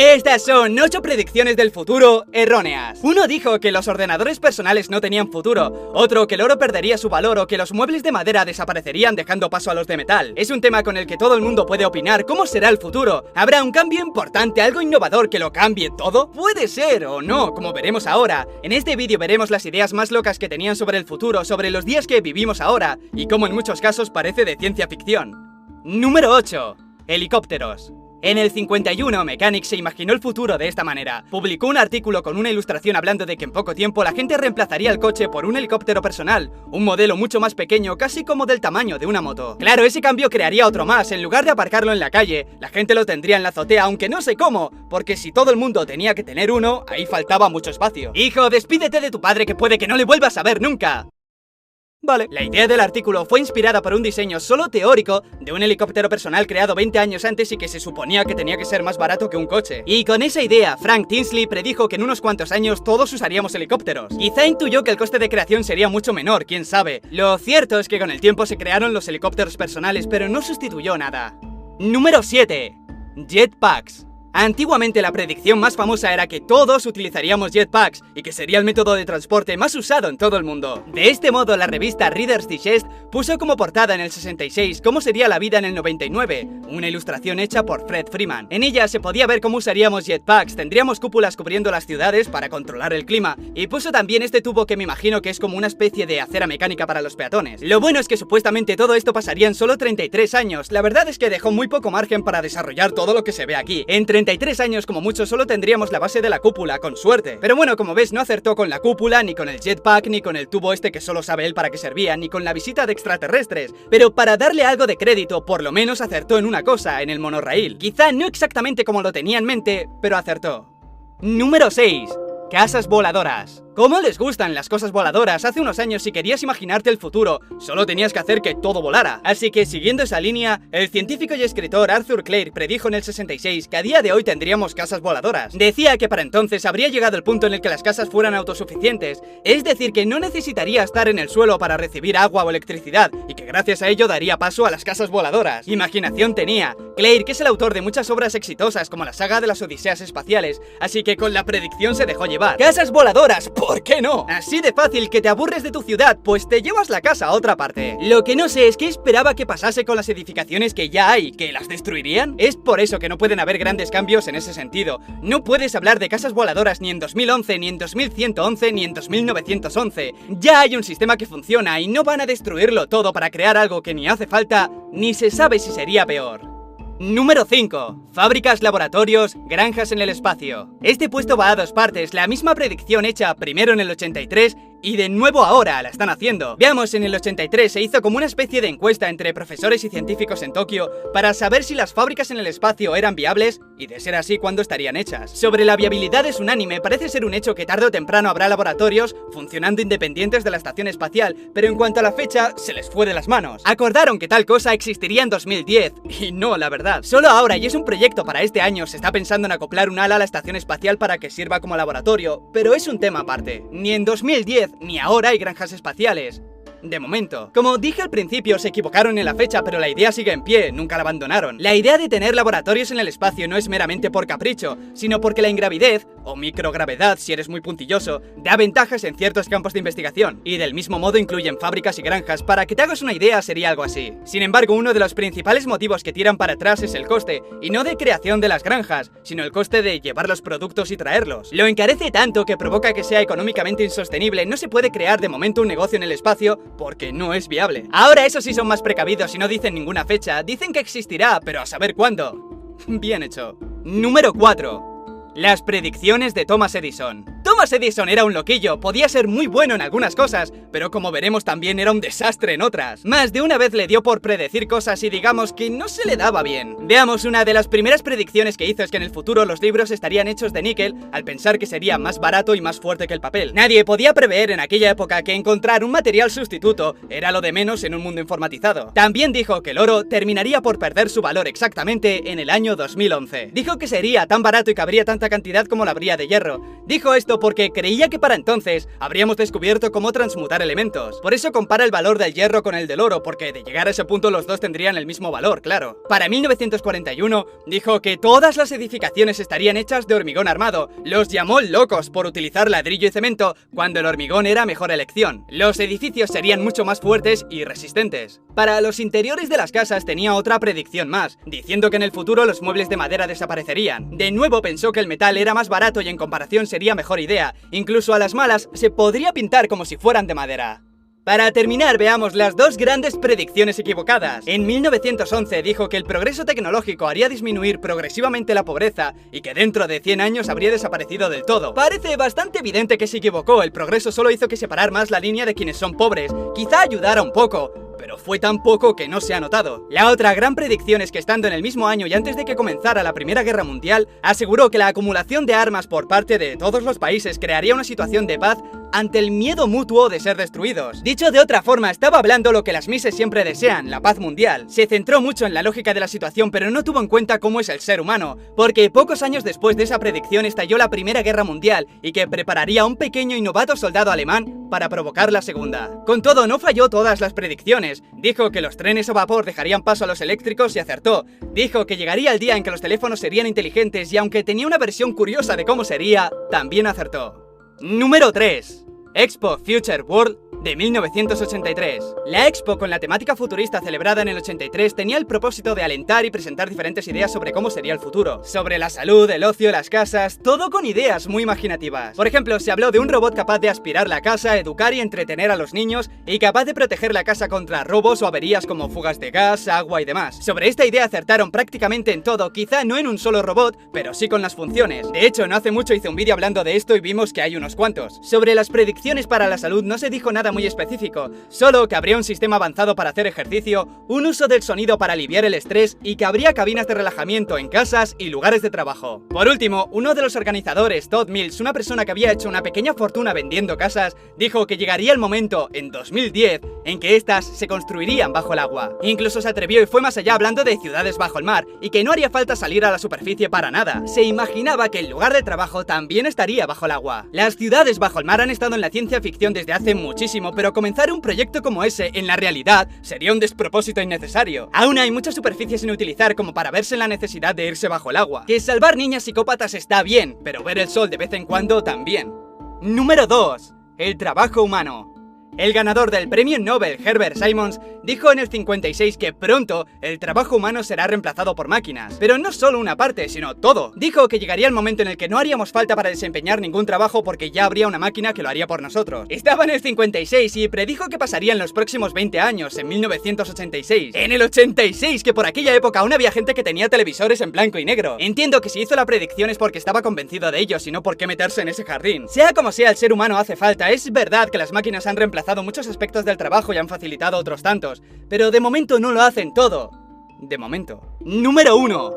Estas son 8 predicciones del futuro erróneas. Uno dijo que los ordenadores personales no tenían futuro, otro que el oro perdería su valor o que los muebles de madera desaparecerían dejando paso a los de metal. Es un tema con el que todo el mundo puede opinar. ¿Cómo será el futuro? ¿Habrá un cambio importante, algo innovador que lo cambie todo? Puede ser o no, como veremos ahora. En este vídeo veremos las ideas más locas que tenían sobre el futuro, sobre los días que vivimos ahora, y cómo en muchos casos parece de ciencia ficción. Número 8. Helicópteros. En el 51, Mechanic se imaginó el futuro de esta manera. Publicó un artículo con una ilustración hablando de que en poco tiempo la gente reemplazaría el coche por un helicóptero personal, un modelo mucho más pequeño, casi como del tamaño de una moto. Claro, ese cambio crearía otro más. En lugar de aparcarlo en la calle, la gente lo tendría en la azotea, aunque no sé cómo, porque si todo el mundo tenía que tener uno, ahí faltaba mucho espacio. Hijo, despídete de tu padre que puede que no le vuelvas a ver nunca. Vale. La idea del artículo fue inspirada por un diseño solo teórico de un helicóptero personal creado 20 años antes y que se suponía que tenía que ser más barato que un coche. Y con esa idea, Frank Tinsley predijo que en unos cuantos años todos usaríamos helicópteros. Quizá intuyó que el coste de creación sería mucho menor, quién sabe. Lo cierto es que con el tiempo se crearon los helicópteros personales, pero no sustituyó nada. Número 7. Jetpacks. Antiguamente la predicción más famosa era que todos utilizaríamos jetpacks y que sería el método de transporte más usado en todo el mundo. De este modo, la revista Reader's Digest puso como portada en el 66 cómo sería la vida en el 99, una ilustración hecha por Fred Freeman. En ella se podía ver cómo usaríamos jetpacks, tendríamos cúpulas cubriendo las ciudades para controlar el clima, y puso también este tubo que me imagino que es como una especie de acera mecánica para los peatones. Lo bueno es que supuestamente todo esto pasaría en solo 33 años, la verdad es que dejó muy poco margen para desarrollar todo lo que se ve aquí. En 33 años como mucho solo tendríamos la base de la cúpula, con suerte. Pero bueno, como ves, no acertó con la cúpula, ni con el jetpack, ni con el tubo este que solo sabe él para qué servía, ni con la visita de extraterrestres. Pero para darle algo de crédito, por lo menos acertó en una cosa, en el monorraíl. Quizá no exactamente como lo tenía en mente, pero acertó. Número 6. Casas voladoras. ¿Cómo les gustan las cosas voladoras? Hace unos años, si querías imaginarte el futuro, solo tenías que hacer que todo volara. Así que, siguiendo esa línea, el científico y escritor Arthur Clare predijo en el 66 que a día de hoy tendríamos casas voladoras. Decía que para entonces habría llegado el punto en el que las casas fueran autosuficientes, es decir, que no necesitaría estar en el suelo para recibir agua o electricidad, y que gracias a ello daría paso a las casas voladoras. Imaginación tenía. Clare, que es el autor de muchas obras exitosas como la saga de las Odiseas espaciales, así que con la predicción se dejó llevar. ¡Casas voladoras! ¿Por qué no? Así de fácil, que te aburres de tu ciudad, pues te llevas la casa a otra parte. Lo que no sé es qué esperaba que pasase con las edificaciones que ya hay, ¿que las destruirían? Es por eso que no pueden haber grandes cambios en ese sentido. No puedes hablar de casas voladoras ni en 2011, ni en 2111, ni en 2911. Ya hay un sistema que funciona y no van a destruirlo todo para crear algo que ni hace falta, ni se sabe si sería peor. Número 5. Fábricas, laboratorios, granjas en el espacio. Este puesto va a dos partes, la misma predicción hecha primero en el 83 y de nuevo ahora la están haciendo. Veamos, en el 83 se hizo como una especie de encuesta entre profesores y científicos en Tokio para saber si las fábricas en el espacio eran viables y, de ser así, cuándo estarían hechas. Sobre la viabilidad es unánime, parece ser un hecho que tarde o temprano habrá laboratorios funcionando independientes de la estación espacial, pero en cuanto a la fecha, se les fue de las manos. Acordaron que tal cosa existiría en 2010, y no, la verdad. Solo ahora, y es un proyecto para este año, se está pensando en acoplar un ala a la estación espacial para que sirva como laboratorio, pero es un tema aparte. Ni en 2010 ni ahora hay granjas espaciales. De momento. Como dije al principio, se equivocaron en la fecha, pero la idea sigue en pie, nunca la abandonaron. La idea de tener laboratorios en el espacio no es meramente por capricho, sino porque la ingravidez, o microgravedad si eres muy puntilloso, da ventajas en ciertos campos de investigación, y del mismo modo incluyen fábricas y granjas. Para que te hagas una idea, sería algo así. Sin embargo, uno de los principales motivos que tiran para atrás es el coste, y no de creación de las granjas, sino el coste de llevar los productos y traerlos. Lo encarece tanto que provoca que sea económicamente insostenible. No se puede crear de momento un negocio en el espacio porque no es viable. Ahora eso sí son más precavidos y no dicen ninguna fecha, dicen que existirá, pero a saber cuándo. Bien hecho. Número 4. Las predicciones de Thomas Edison. Thomas Edison era un loquillo, podía ser muy bueno en algunas cosas, pero como veremos también era un desastre en otras. Más de una vez le dio por predecir cosas y digamos que no se le daba bien. Veamos, una de las primeras predicciones que hizo es que en el futuro los libros estarían hechos de níquel, al pensar que sería más barato y más fuerte que el papel. Nadie podía prever en aquella época que encontrar un material sustituto era lo de menos en un mundo informatizado. También dijo que el oro terminaría por perder su valor exactamente en el año 2011. Dijo que sería tan barato y cabría tanta cantidad como la habría de hierro. Dijo esto esto porque creía que para entonces habríamos descubierto cómo transmutar elementos. Por eso compara el valor del hierro con el del oro, porque de llegar a ese punto los dos tendrían el mismo valor, claro. Para 1941 dijo que todas las edificaciones estarían hechas de hormigón armado. Los llamó locos por utilizar ladrillo y cemento cuando el hormigón era mejor elección. Los edificios serían mucho más fuertes y resistentes. Para los interiores de las casas tenía otra predicción más, diciendo que en el futuro los muebles de madera desaparecerían. De nuevo pensó que el metal era más barato y en comparación sería mejor idea. Incluso a las malas se podría pintar como si fueran de madera. Para terminar, veamos las dos grandes predicciones equivocadas. En 1911 dijo que el progreso tecnológico haría disminuir progresivamente la pobreza y que dentro de 100 años habría desaparecido del todo. Parece bastante evidente que se equivocó, el progreso solo hizo que separar más la línea de quienes son pobres, quizá ayudara un poco, pero fue tan poco que no se ha notado. La otra gran predicción es que estando en el mismo año y antes de que comenzara la Primera Guerra Mundial, aseguró que la acumulación de armas por parte de todos los países crearía una situación de paz ante el miedo mutuo de ser destruidos. Dicho de otra forma, estaba hablando lo que las Mises siempre desean, la paz mundial. Se centró mucho en la lógica de la situación, pero no tuvo en cuenta cómo es el ser humano, porque pocos años después de esa predicción estalló la Primera Guerra Mundial y que prepararía a un pequeño y novato soldado alemán para provocar la segunda. Con todo, no falló todas las predicciones. Dijo que los trenes a vapor dejarían paso a los eléctricos y acertó. Dijo que llegaría el día en que los teléfonos serían inteligentes y aunque tenía una versión curiosa de cómo sería, también acertó. Número 3. Expo Future World de 1983. La expo, con la temática futurista celebrada en el 83, tenía el propósito de alentar y presentar diferentes ideas sobre cómo sería el futuro. Sobre la salud, el ocio, las casas, todo con ideas muy imaginativas. Por ejemplo, se habló de un robot capaz de aspirar la casa, educar y entretener a los niños y capaz de proteger la casa contra robos o averías como fugas de gas, agua y demás. Sobre esta idea acertaron prácticamente en todo, quizá no en un solo robot, pero sí con las funciones. De hecho, no hace mucho hice un vídeo hablando de esto y vimos que hay unos cuantos. Sobre las predicciones para la salud no se dijo nada muy específico, solo que habría un sistema avanzado para hacer ejercicio, un uso del sonido para aliviar el estrés y que habría cabinas de relajamiento en casas y lugares de trabajo. Por último, uno de los organizadores, Todd Mills, una persona que había hecho una pequeña fortuna vendiendo casas, dijo que llegaría el momento, en 2010, en que estas se construirían bajo el agua. Incluso se atrevió y fue más allá hablando de ciudades bajo el mar, y que no haría falta salir a la superficie para nada. Se imaginaba que el lugar de trabajo también estaría bajo el agua. Las ciudades bajo el mar han estado en la ciencia ficción desde hace muchísimo, pero comenzar un proyecto como ese en la realidad sería un despropósito innecesario. Aún hay mucha superficie sin utilizar como para verse en la necesidad de irse bajo el agua. Que salvar niñas psicópatas está bien, pero ver el sol de vez en cuando también. Número 2. El trabajo humano. El ganador del premio Nobel, Herbert Simons, dijo en el 56 que pronto el trabajo humano será reemplazado por máquinas. Pero no solo una parte, sino todo. Dijo que llegaría el momento en el que no haríamos falta para desempeñar ningún trabajo porque ya habría una máquina que lo haría por nosotros. Estaba en el 56 y predijo que pasaría en los próximos 20 años, en 1986. En el 86, que por aquella época aún había gente que tenía televisores en blanco y negro. Entiendo que si hizo la predicción es porque estaba convencido de ello, y no por qué meterse en ese jardín. Sea como sea, el ser humano hace falta. Es verdad que las máquinas han reemplazado muchos aspectos del trabajo y han facilitado otros tantos, pero de momento no lo hacen todo. De momento. Número 1.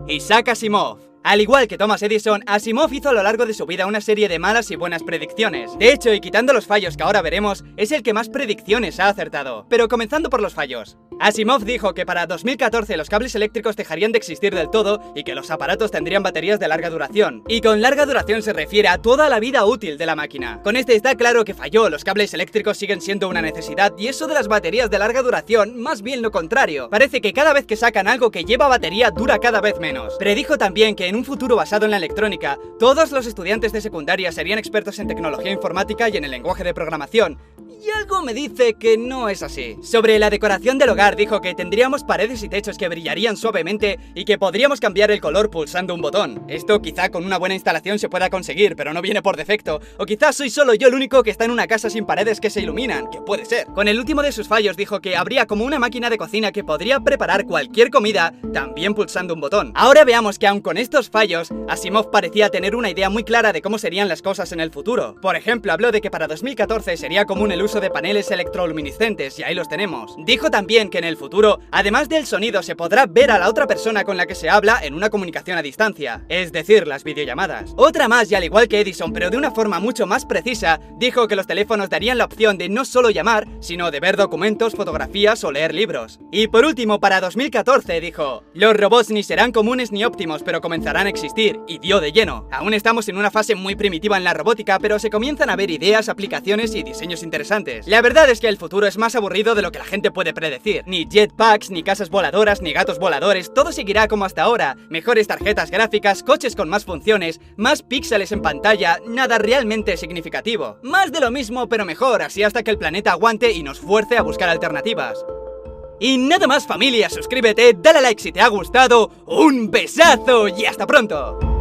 Isaac Asimov. Al igual que Thomas Edison, Asimov hizo a lo largo de su vida una serie de malas y buenas predicciones. De hecho, y quitando los fallos que ahora veremos, es el que más predicciones ha acertado. Pero comenzando por los fallos. Asimov dijo que para 2014 los cables eléctricos dejarían de existir del todo y que los aparatos tendrían baterías de larga duración. Y con larga duración se refiere a toda la vida útil de la máquina. Con este está claro que falló, los cables eléctricos siguen siendo una necesidad y eso de las baterías de larga duración, más bien lo contrario. Parece que cada vez que sacan algo que lleva batería dura cada vez menos. Predijo también que en un futuro basado en la electrónica, todos los estudiantes de secundaria serían expertos en tecnología informática y en el lenguaje de programación. Y algo me dice que no es así. Sobre la decoración del hogar dijo que tendríamos paredes y techos que brillarían suavemente y que podríamos cambiar el color pulsando un botón. Esto quizá con una buena instalación se pueda conseguir, pero no viene por defecto. O quizás soy solo yo el único que está en una casa sin paredes que se iluminan, que puede ser. Con el último de sus fallos dijo que habría como una máquina de cocina que podría preparar cualquier comida, también pulsando un botón. Ahora veamos que aun con estos fallos, Asimov parecía tener una idea muy clara de cómo serían las cosas en el futuro. Por ejemplo, habló de que para 2014 sería común el uso de paneles electroluminiscentes, y ahí los tenemos. Dijo también que en el futuro, además del sonido, se podrá ver a la otra persona con la que se habla en una comunicación a distancia, es decir, las videollamadas. Otra más, y al igual que Edison, pero de una forma mucho más precisa, dijo que los teléfonos darían la opción de no solo llamar, sino de ver documentos, fotografías o leer libros. Y por último, para 2014 dijo: los robots ni serán comunes ni óptimos, pero comenzarán empezarán a existir, y dio de lleno. Aún estamos en una fase muy primitiva en la robótica, pero se comienzan a ver ideas, aplicaciones y diseños interesantes. La verdad es que el futuro es más aburrido de lo que la gente puede predecir. Ni jetpacks, ni casas voladoras, ni gatos voladores, todo seguirá como hasta ahora. Mejores tarjetas gráficas, coches con más funciones, más píxeles en pantalla, nada realmente significativo. Más de lo mismo pero mejor, así hasta que el planeta aguante y nos fuerce a buscar alternativas. Y nada más, familia, suscríbete, dale a like si te ha gustado, un besazo y hasta pronto.